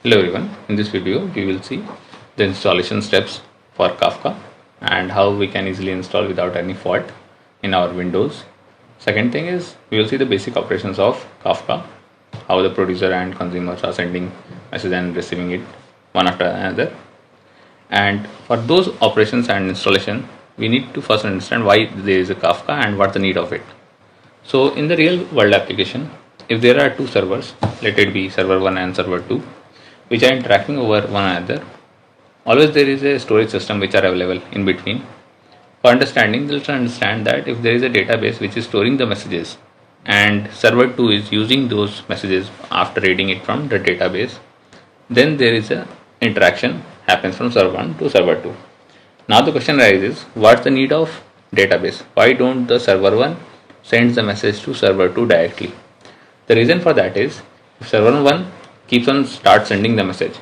Hello everyone, in this video we will see the installation steps for Kafka and how we can easily install without any fault in our Windows. Second thing is we will see the basic operations of Kafka, how the producer and consumers are sending message and receiving it one after another. And for those operations and installation, we need to first understand why there is a Kafka and what the need of it. So in the real world application, if there are two servers, let it be server 1 and server 2, which are interacting over one another, always there is a storage system which are available in between. For understanding, let's understand that if there is a database which is storing the messages and server 2 is using those messages after reading it from the database, then there is a interaction happens from server 1 to server 2. Now the question arises, what's the need of database? Why don't the server 1 sends the message to server 2 directly? The reason for that is, if server 1 keeps on start sending the message,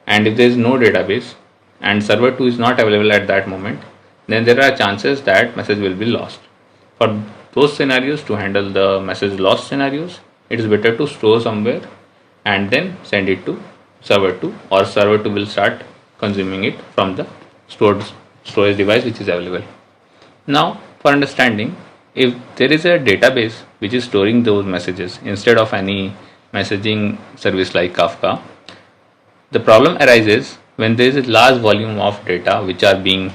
and if there is no database and server 2 is not available at that moment, then there are chances that message will be lost. For those scenarios, to handle the message loss scenarios, it is better to store somewhere and then send it to server 2, or server 2 will start consuming it from the storage device which is available. Now for understanding, if there is a database which is storing those messages instead of any messaging service like Kafka, the problem arises when there is a large volume of data which are being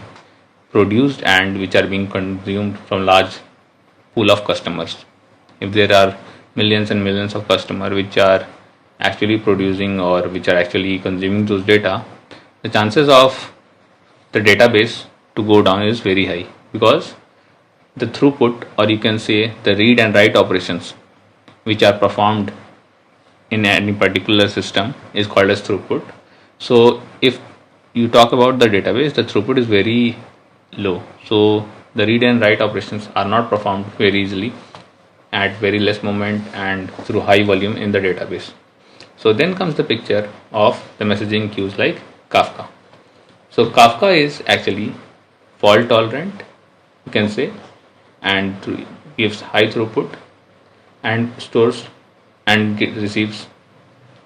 produced and which are being consumed from large pool of customers. If there are millions and millions of customers which are actually producing or which are actually consuming those data, the chances of the database to go down is very high, because the throughput, or you can say the read and write operations which are performed in any particular system is called as throughput. So if you talk about the database, the throughput is very low, so the read and write operations are not performed very easily at very less moment and through high volume in the database. So then comes the picture of the messaging queues like Kafka. So Kafka is actually fault tolerant, you can say, and gives high throughput and stores and receives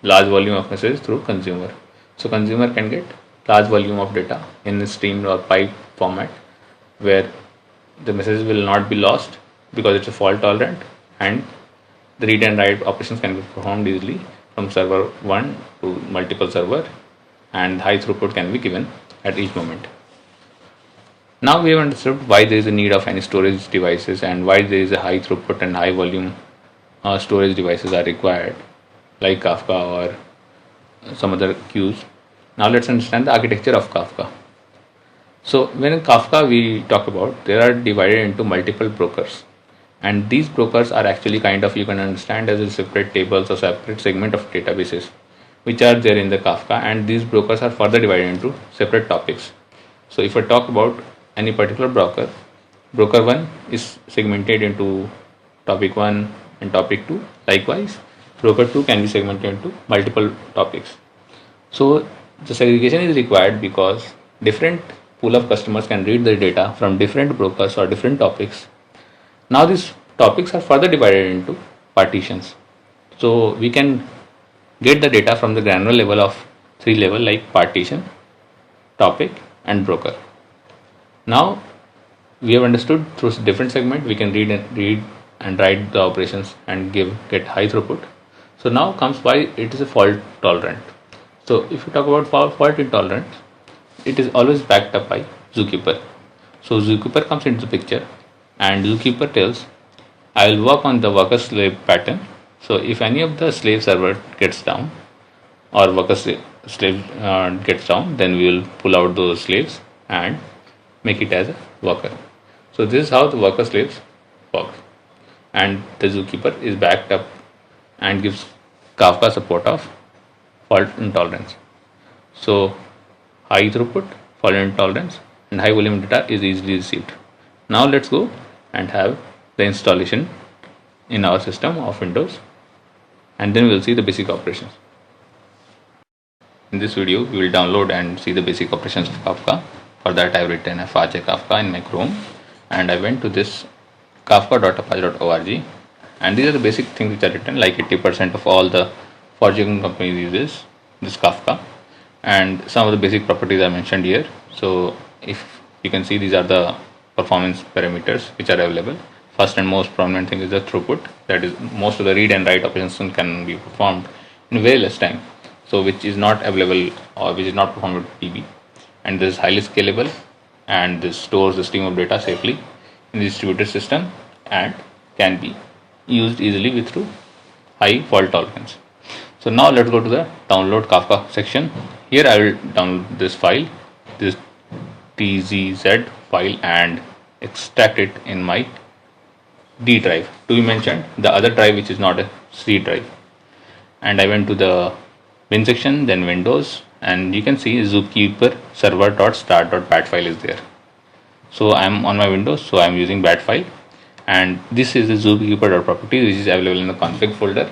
large volume of messages through consumer. So consumer can get large volume of data in a stream or pipe format where the messages will not be lost because it's a fault tolerant, and the read and write operations can be performed easily from server 1 to multiple server, and high throughput can be given at each moment. Now we have understood why there is a need of any storage devices and why there is a high throughput and high volume storage devices are required like Kafka or some other queues. Now let's understand the architecture of Kafka. So when in Kafka we talk about, there are divided into multiple brokers, and these brokers are actually kind of, you can understand as a separate tables or separate segment of databases which are there in the Kafka, and these brokers are further divided into separate topics. So if I talk about any particular broker, broker 1 is segmented into topic 1 and topic 2. Likewise, broker 2 can be segmented into multiple topics. So the segregation is required because different pool of customers can read the data from different brokers or different topics. Now these topics are further divided into partitions. So we can get the data from the granular level of 3 level like partition, topic and broker. Now we have understood through different segment we can read and write the operations and get high throughput. So now comes why it is a fault tolerant. So if you talk about fault intolerant, it is always backed up by ZooKeeper. So ZooKeeper comes into the picture, and ZooKeeper tells, I will work on the worker slave pattern. So if any of the slave server gets down or worker slave gets down, then we will pull out those slaves and make it as a worker. So this is how the worker slaves work, and the ZooKeeper is backed up and gives Kafka support of fault intolerance. So high throughput, fault intolerance and high volume data is easily received. Now let's go and have the installation in our system of Windows, and then we will see the basic operations. In this video we will download and see the basic operations of Kafka. For that I have written Apache Kafka in my Chrome, and I went to this kafka.apache.org, and these are the basic things which are written, like 80% of all the forging companies use this. this Kafka, and some of the basic properties are mentioned here. So if you can see, these are the performance parameters which are available. First and most prominent thing is the throughput, that is most of the read and write operations can be performed in very less time, so which is not available or which is not performed with DB, and this is highly scalable and this stores the stream of data safely in the distributed system and can be used easily with through high fault tolerance. So now let's go to the download Kafka section. Here I will download this file, this tzz file, and extract it in my D drive. To be mentioned, the other drive which is not a C drive. And I went to the bin section, then Windows, and you can see ZooKeeper server.start.bat file is there. So I am on my Windows, so I am using bat file, and this is the ZooKeeper.properties which is available in the config folder.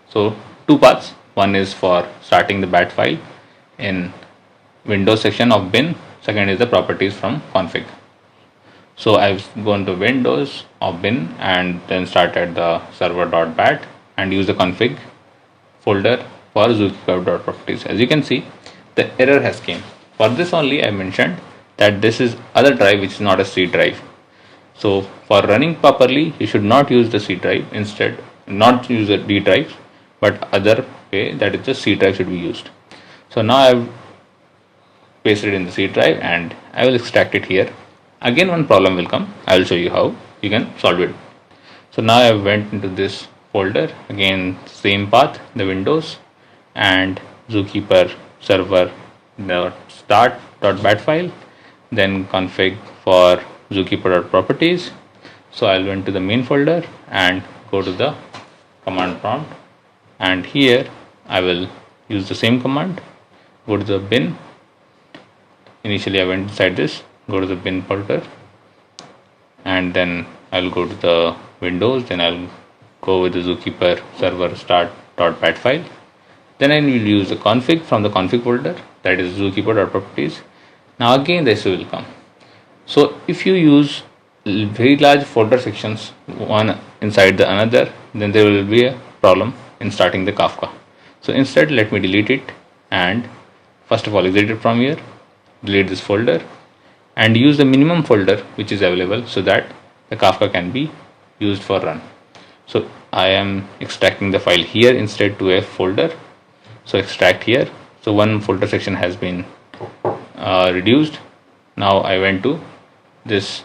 So two paths. One is for starting the bat file in Windows section of bin. Second is the properties from config. So I've gone to Windows of bin and then started the server.bat and use the config folder for ZooKeeper.properties. As you can see, the error has came. For this only I mentioned that this is other drive which is not a C drive. So for running properly, you should not use the C drive. Instead, not use the D drive, but other way, that is the C drive should be used. So now I've pasted in the C drive and I will extract it here. Again one problem will come. I will show you how you can solve it. So now I went into this folder, again same path, the Windows and ZooKeeper server start.bat file, then config for ZooKeeper.properties. So I'll went to the main folder and go to the command prompt, and here I will use the same command. Go to the bin. Initially I went inside this, go to the bin folder, and then I'll go to the Windows, then I'll go with the ZooKeeper server start.bat file. Then I will use the config from the config folder, that is ZooKeeper.properties. Now again this will come. So if you use very large folder sections one inside the another, then there will be a problem in starting the Kafka. So instead let me delete it, and first of all exit it from here, delete this folder and use the minimum folder which is available so that the Kafka can be used for run. So I am extracting the file here instead to a folder. So extract here. So one folder section has been reduced. Now I went to this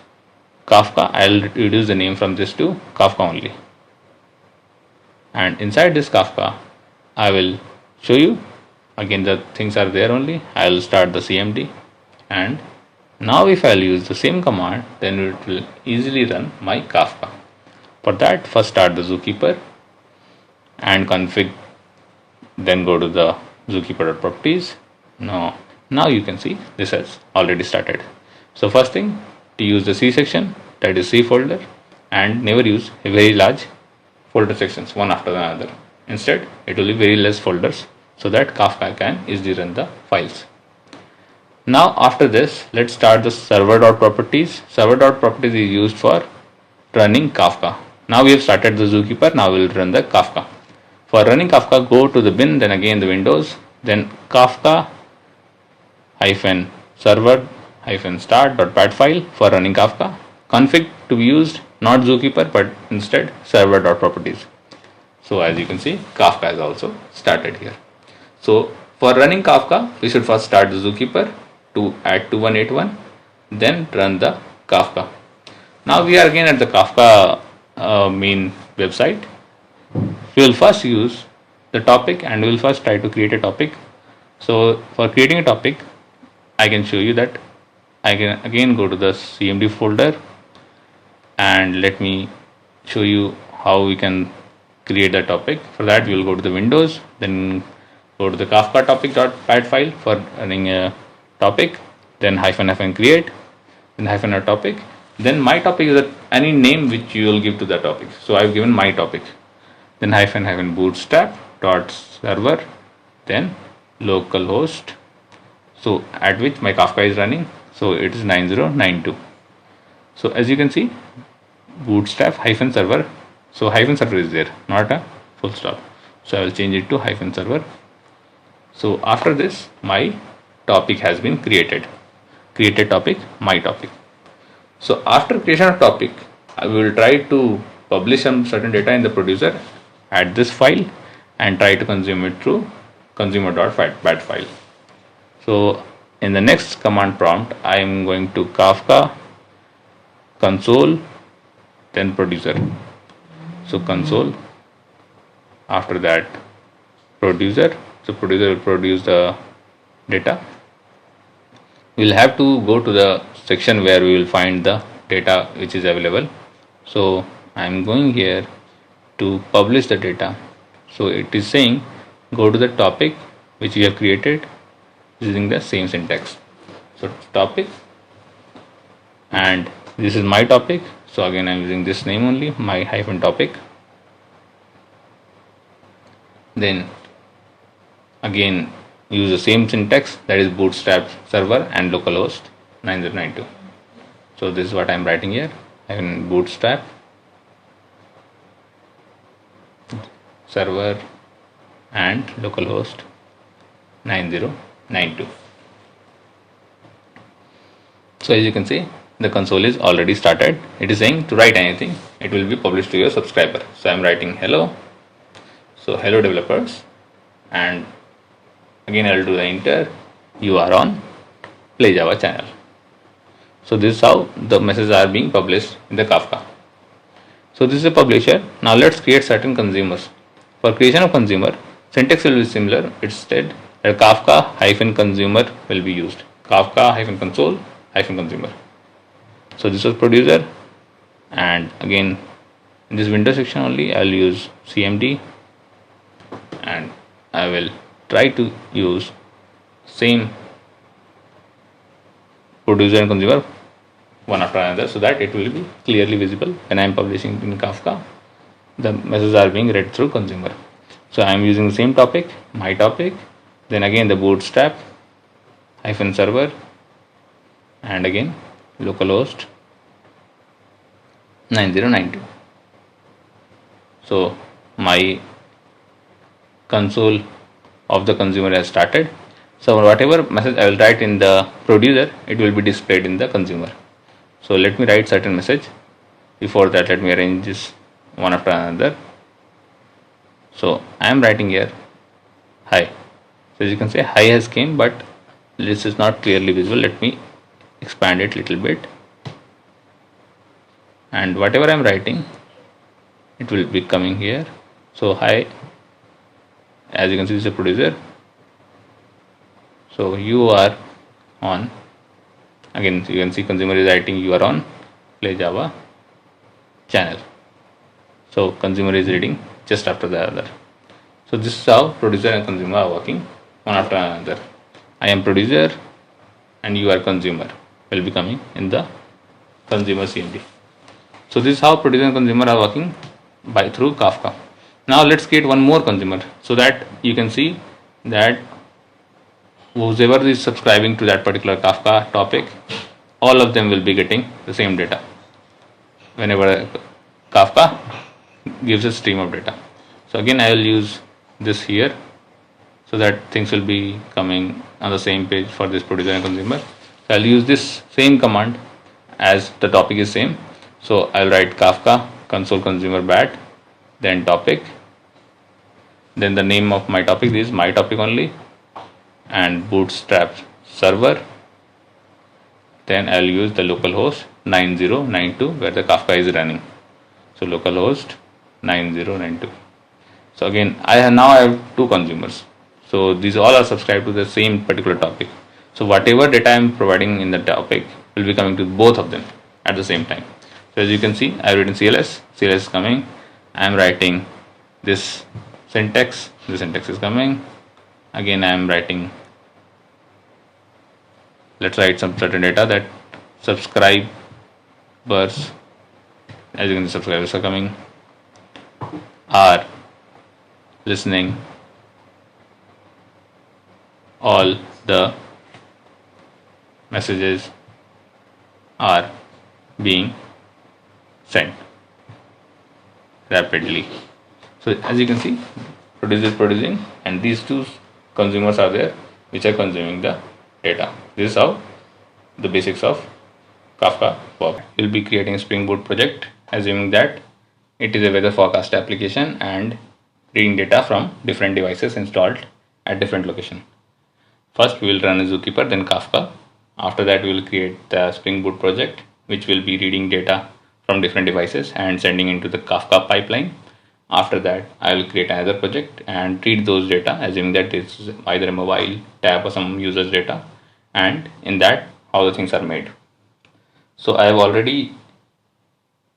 Kafka. I'll reduce the name from this to Kafka only. And inside this Kafka, I will show you. Again, the things are there only. I will start the CMD, and now if I will use the same command, then it will easily run my Kafka. For that, first start the ZooKeeper and config, then go to the ZooKeeper.properties. Now you can see this has already started. So first thing, to use the C section, that is C folder, and never use a very large folder sections one after another. Instead, it will be very less folders so that Kafka can easily run the files. Now after this, let's start the server.properties. Server.properties is used for running Kafka. Now we have started the ZooKeeper, now we will run the Kafka. For running Kafka, go to the bin, then again the Windows, then Kafka -server -start.bat file for running Kafka. Config to be used, not ZooKeeper, but instead server.properties. So as you can see, Kafka is also started here. So for running Kafka, we should first start the ZooKeeper to add 2181, then run the Kafka. Now we are again at the Kafka main website. We will first use the topic and we will first try to create a topic. So for creating a topic, I can show you that I can again go to the CMD folder, and let me show you how we can create a topic. For that, we will go to the Windows, then go to the Kafka topic.bat file for running a topic, then --- create, then -a topic. Then my topic is any name which you will give to the topic. So I have given my topic. Then -- bootstrap dot server, then localhost, so at which my Kafka is running. So it is 9092. So as you can see, bootstrap -server. So -server is there, not a full stop. So I will change it to -server. So after this, my topic has been created. Created topic, my topic. So after creation of topic, I will try to publish some certain data in the producer, add this file, and try to consume it through consumer.bat file. So in the next command prompt, I am going to Kafka console, then producer. So console, after that producer. So producer will produce the data. We'll have to go to the section where we will find the data which is available. So I'm going here to publish the data. So it is saying go to the topic which we have created using the same syntax. So topic, and this is my topic. So again I'm using this name only, my hyphen topic. Then again use the same syntax, that is bootstrap server and localhost 9092. So this is what I am writing here, in bootstrap server and localhost 9092. So as you can see, the console is already started. It is saying to write anything, it will be published to your subscriber. So I am writing hello. So hello developers, and again I will do the enter, you are on Play Java channel. So this is how the messages are being published in the Kafka. So this is a publisher. Now let's create certain consumers. For creation of consumer, syntax will be similar. Instead, a Kafka hyphen consumer will be used. Kafka hyphen console hyphen consumer. So this was producer, and again in this window section only I will use CMD, and I will try to use same producer and consumer one after another, so that it will be clearly visible when I am publishing in Kafka. The messages are being read through consumer. So I am using the same topic, my topic, then again the bootstrap hyphen server, and again localhost 9092. So my console of the consumer has started. So whatever message I will write in the producer, it will be displayed in the consumer. So let me write certain message. Before that, let me arrange this one after another. So I am writing here hi. So as you can see, hi has came, but this is not clearly visible. Let me expand it little bit, and whatever I am writing, it will be coming here. So hi, as you can see, this is a producer. So you are on, again you can see consumer is writing you are on Play Java channel. So consumer is reading just after the other. So this is how producer and consumer are working one after another. I am producer and you are consumer will be coming in the consumer CMD. So this is how producer and consumer are working by through Kafka. Now let's create one more consumer, so that you can see that whoever is subscribing to that particular Kafka topic, all of them will be getting the same data whenever Kafka gives a stream of data. So again I will use this here, so that things will be coming on the same page for this producer and consumer. So I'll use this same command as the topic is same. So I'll write Kafka console consumer bat, then topic, then the name of my topic is my topic only, and bootstrap server. Then I'll use the localhost 9092 where the Kafka is running. So localhost 9092. So again I have two consumers. So these all are subscribed to the same particular topic. So whatever data I am providing in the topic will be coming to both of them at the same time. So as you can see, I have written CLS is coming. I am writing this syntax, the syntax is coming. Again I am writing, let's write some certain data, that subscribers, as you can see subscribers are coming, are listening, all the messages are being sent rapidly. So as you can see, producer is producing, and these two consumers are there which are consuming the data. This is how the basics of Kafka work. We'll be creating a Spring Boot project, assuming that it is a weather forecast application and reading data from different devices installed at different location. First we will run a ZooKeeper, then Kafka. After that we will create the Spring Boot project, which will be reading data from different devices and sending into the Kafka pipeline. After that I will create another project and read those data, assuming that it's either a mobile tab or some user's data, and in that how the things are made. So I have already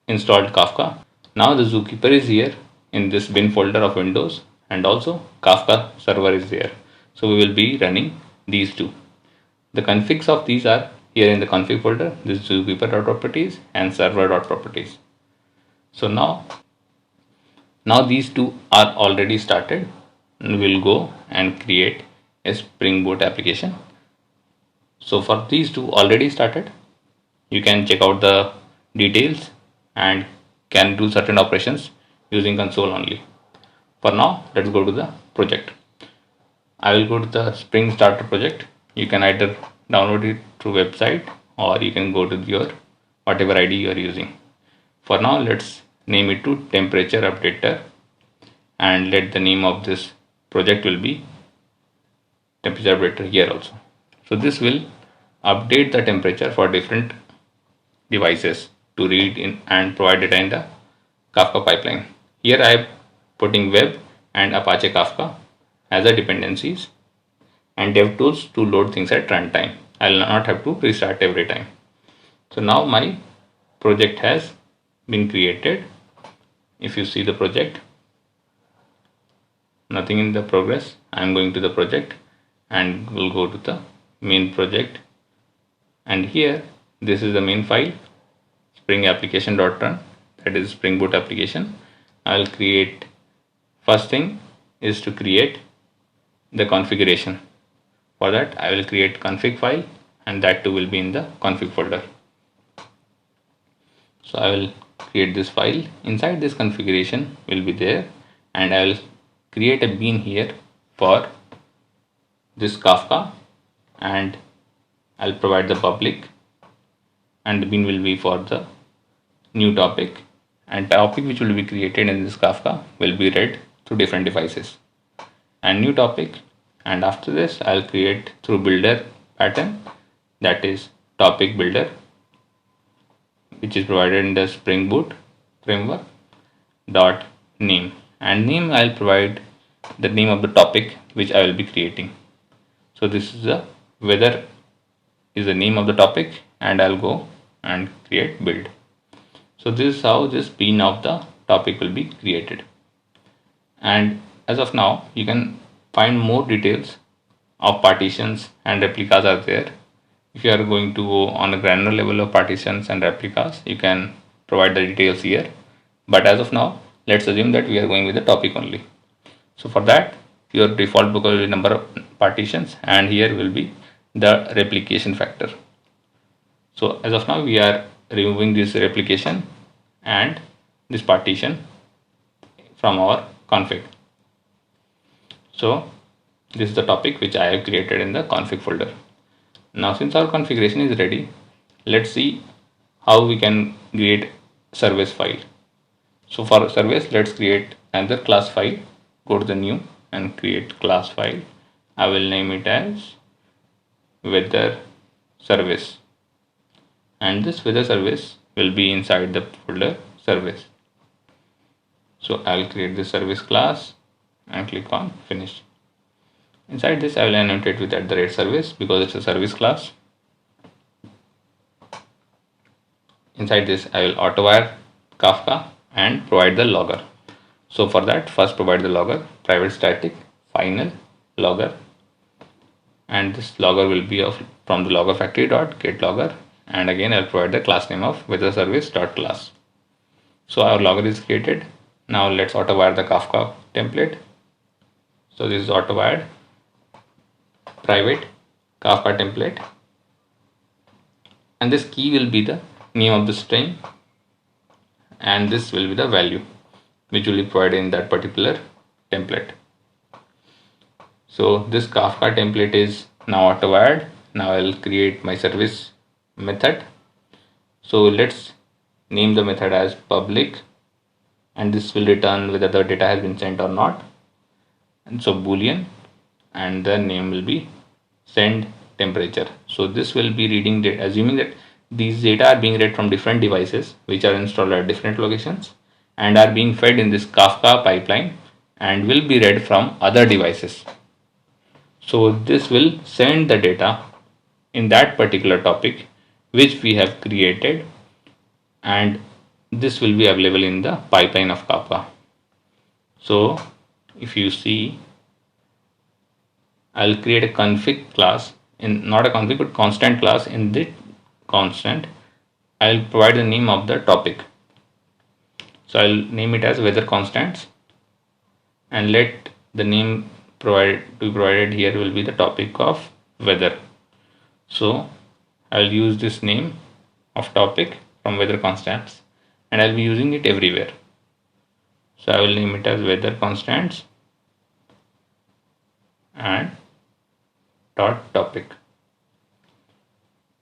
installed Kafka. Now the ZooKeeper is here in this bin folder of Windows, and also Kafka server is there. So we will be running these two. The configs of these are here in the config folder, this ZooKeeper.properties and server.properties. So now these two are already started. We'll go and create a Spring Boot application. So for these two already started, you can check out the details and can do certain operations using console only. For now, let's go to the project. I will go to the Spring Starter project. You can either download it through website or you can go to your whatever ID you are using. For now, let's name it to temperature updater, and let the name of this project will be temperature updater here also. So this will update the temperature for different devices to read in and provide data in the Kafka pipeline. Here I am putting web and Apache Kafka as the dependencies and dev tools to load things at runtime. I will not have to restart every time. So now my project has been created. If you see the project, nothing in the progress. I am going to the project and we'll go to the main project, and here this is the main file, spring application.run, that is Spring Boot application. I'll create, first thing is to create the configuration. For that I will create config file, and that too will be in the config folder. So I will create this file. Inside this configuration will be there, and I will create a bean here for this Kafka, and I'll provide the public, and the bean will be for the new topic, and topic which will be created in this Kafka will be read through different devices, and new topic. And after this I'll create through builder pattern, that is topic builder, which is provided in the Spring Boot framework dot name, and name I'll provide the name of the topic which I will be creating. So this is the weather is the name of the topic, and I'll go and create build. So this is how this bean of the topic will be created. And as of now you can find more details of partitions and replicas are there. If you are going to go on a granular level of partitions and replicas, you can provide the details here, but as of now let's assume that we are going with the topic only. So for that your default book will be number of partitions, and here will be the replication factor. So as of now we are removing this replication and this partition from our config. So this is the topic which I have created in the config folder. Now since our configuration is ready, let's see how we can create service file. So for service, let's create another class file. Go to the new and create class file. I will name it as weather service, and this weather service will be inside the folder service. So I will create the service class and click on finish. Inside this I will annotate with @service because it's a service class. Inside this I will auto-wire Kafka and provide the logger. So for that, first provide the logger, private static final logger, and this logger will be of from the logger factory dot get logger, and again I'll provide the class name of weather service dot class. So our logger is created. Now let's auto wire the Kafka template. So this is auto wired private Kafka template, and this key will be the name of the string, and this will be the value which will be provided in that particular template. So this Kafka template is now auto-wired. Now I'll create my service method. So let's name the method as public, and this will return whether the data has been sent or not. And so boolean, and the name will be send temperature. So this will be reading data, assuming that these data are being read from different devices which are installed at different locations and are being fed in this Kafka pipeline and will be read from other devices. So this will send the data in that particular topic which we have created, and this will be available in the pipeline of Kafka. So if you see, I'll create a config class, in not a config but constant class. In the constant, I'll provide the name of the topic. So I'll name it as weather constants, and let the name provided here will be the topic of weather. So I'll use this name of topic from weather constants, and I'll be using it everywhere. So I will name it as weather constants and dot topic,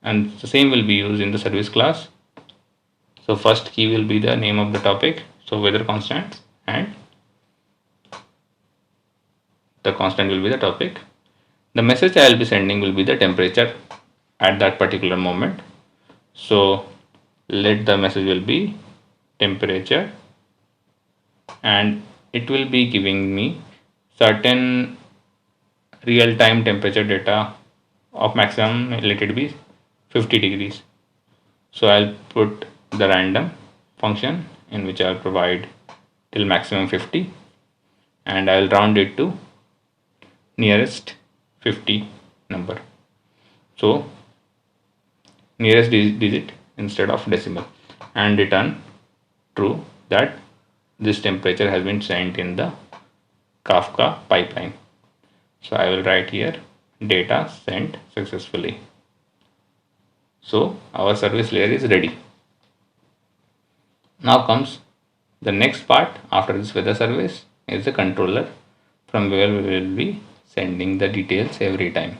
and the same will be used in the service class. So first key will be the name of the topic, so weather constants, and the constant will be the topic. The message I will be sending will be the temperature at that particular moment. So let the message will be temperature, and it will be giving me certain real-time temperature data of maximum, let it be 50 degrees. So I'll put the random function in which I'll provide till maximum 50, and I'll round it to nearest 50 number. So nearest digit instead of decimal, and return true that this temperature has been sent in the Kafka pipeline. So I will write here data sent successfully. So our service layer is ready. Now comes the next part after this weather service is the controller, from where we will be sending the details every time.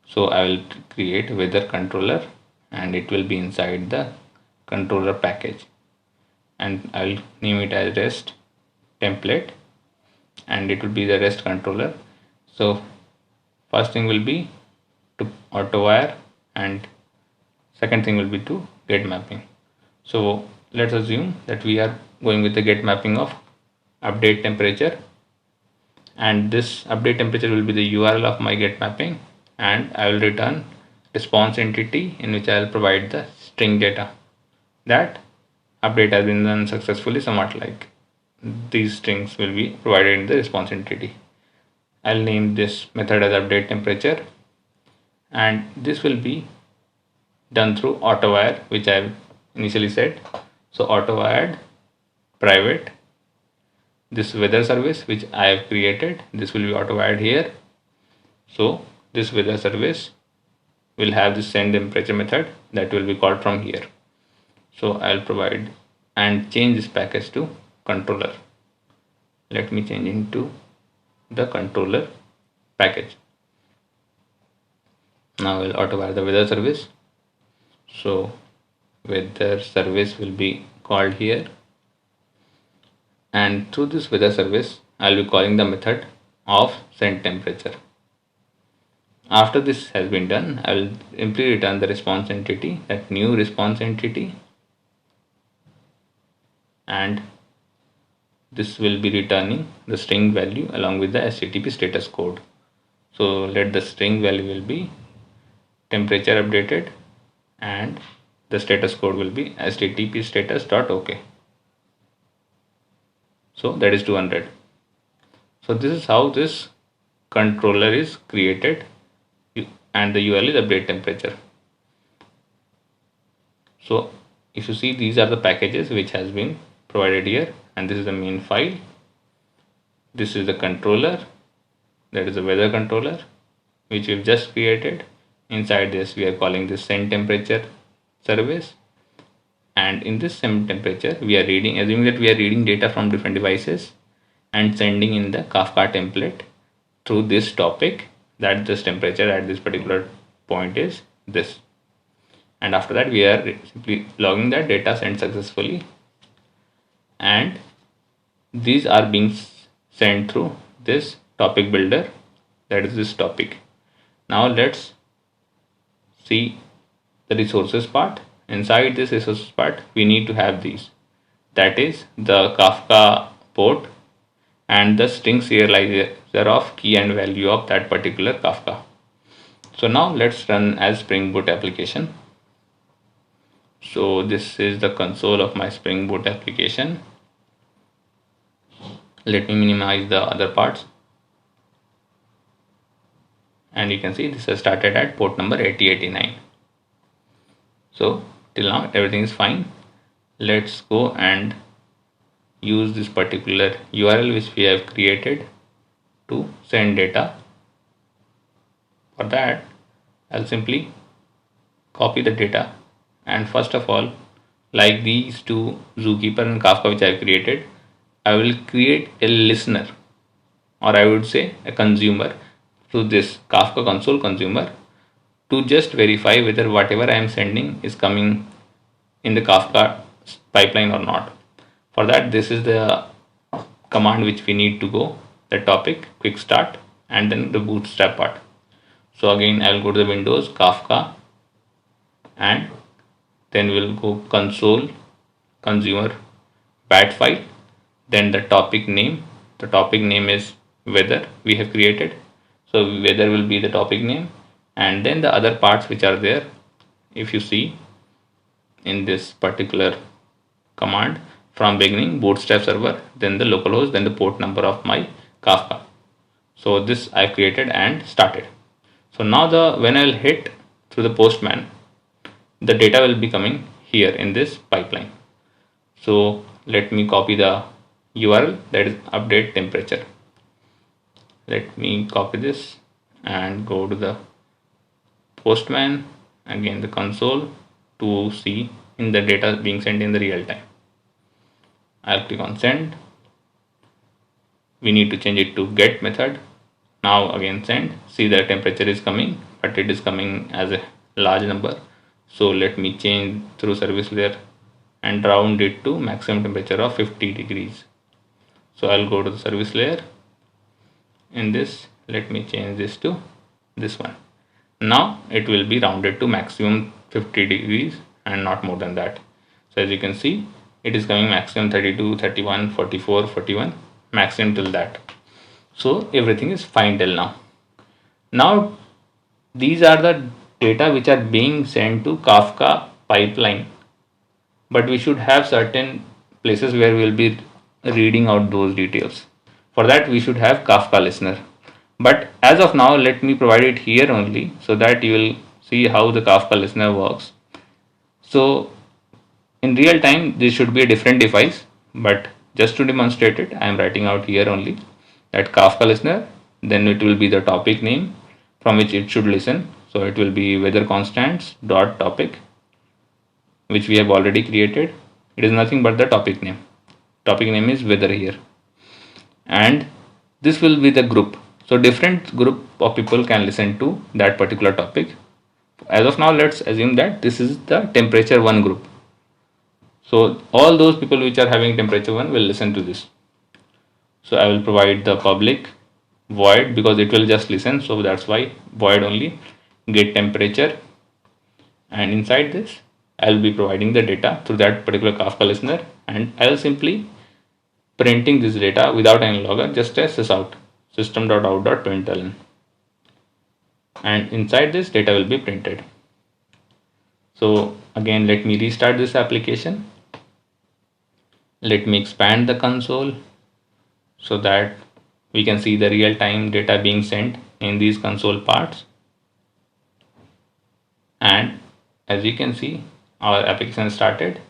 So I will create weather controller, and it will be inside the controller package, and I will name it as REST template, and it will be the REST controller. So first thing will be to auto wire, and second thing will be to get mapping. So let's assume that we are going with the get mapping of update temperature, and this update temperature will be the URL of my get mapping, and I will return response entity in which I will provide the string data that update has been done successfully, somewhat like these strings will be provided in the response entity. I'll name this method as update temperature, and this will be done through auto wire, which I have initially said. So auto wired private, this weather service which I have created, this will be auto wired here. So this weather service will have this send temperature method that will be called from here. So I'll provide and change this package to controller. Let me change into the controller package. Now I'll auto wire the weather service. So weather service will be called here, and through this weather service I'll be calling the method of send temperature. After this has been done, I will simply return the response entity, that new response entity, and this will be returning the string value along with the HTTP status code. So let the string value will be temperature updated, and the status code will be HTTP status.ok. So that is 200. So this is how this controller is created, and the URL is update temperature. So if you see, these are the packages which has been provided here, and this is the main file. This is the controller, that is the weather controller which we've just created. Inside this we are calling this send temperature service, and in this send temperature we are reading, assuming that we are reading data from different devices and sending in the Kafka template through this topic that this temperature at this particular point is this, and after that we are simply logging that data sent successfully, and these are being sent through this topic builder, that is this topic. Now let's see the resources part. Inside this resources part we need to have these, that is the Kafka port and the string serializer of key and value of that particular Kafka. So now let's run as Spring Boot application. So this is the console of my Spring Boot application. Let me minimize the other parts, and you can see this has started at port number 8089. So till now everything is fine. Let's go and use this particular URL which we have created to send data. For that I'll simply copy the data, and first of all, like these two ZooKeeper and Kafka which I have created, I will create a listener, or I would say a consumer, to this Kafka console consumer to just verify whether whatever I am sending is coming in the Kafka pipeline or not. For that, this is the command which we need to go, the topic, quick start, and then the bootstrap part. So again I will go to the Windows, Kafka, and then we'll go console consumer bat file, then the topic name. The topic name is weather we have created, so weather will be the topic name, and then the other parts which are there, if you see in this particular command, from beginning bootstrap server, then the localhost, then the port number of my Kafka. So this I created and started. So now when I'll hit through the postman, the data will be coming here in this pipeline. So let me copy the URL, that is update temperature. Let me copy this and go to the postman, again the console, to see in the data being sent in the real time. I'll click on send. We need to change it to get method. Now again send. See the temperature is coming, but it is coming as a large number. So let me change through service layer and round it to maximum temperature of 50 degrees. So I'll go to the service layer. In this, let me change this to this one. Now it will be rounded to maximum 50 degrees and not more than that. So as you can see, it is coming maximum 32, 31, 44, 41, maximum till that. So everything is fine till now. Now these are the data which are being sent to Kafka pipeline, but we should have certain places where we will be reading out those details. For that we should have Kafka listener, but as of now let me provide it here only, so that you will see how the Kafka listener works. So in real time this should be a different device, but just to demonstrate it I am writing out here only that Kafka listener, then it will be the topic name from which it should listen. So it will be weather constants dot topic, which we have already created. It is nothing but the topic name. Topic name is weather here, and this will be the group. So different group of people can listen to that particular topic. As of now, let's assume that this is the temperature 1 group. So all those people which are having temperature 1 will listen to this. So I will provide the public void because it will just listen. So that's why void only get temperature, and inside this I'll be providing the data through that particular Kafka listener, and I'll simply printing this data without any logger, just as sysout system.out.println, and inside this data will be printed. So again let me restart this application. Let me expand the console so that we can see the real-time data being sent in these console parts. And as you can see, our application started.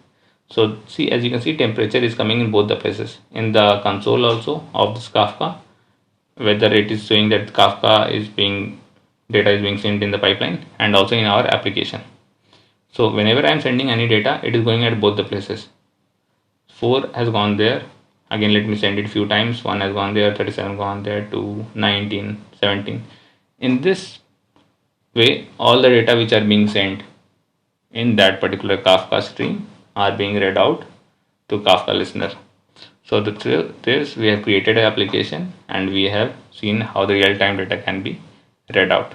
So see, as you can see, temperature is coming in both the places, in the console also of this Kafka, whether it is showing that Kafka is being data is being sent in the pipeline, and also in our application. So whenever I am sending any data, it is going at both the places. 4 has gone there, Again, let me send it few times. 1 has gone there, 37 gone there, 2, 19, 17. In this way, all the data which are being sent in that particular Kafka stream are being read out to Kafka listener. So this we have created an application and we have seen how the real-time data can be read out.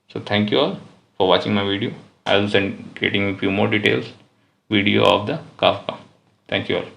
So thank you all for watching my video. I will send creating a few more details video of the Kafka. Thank you all.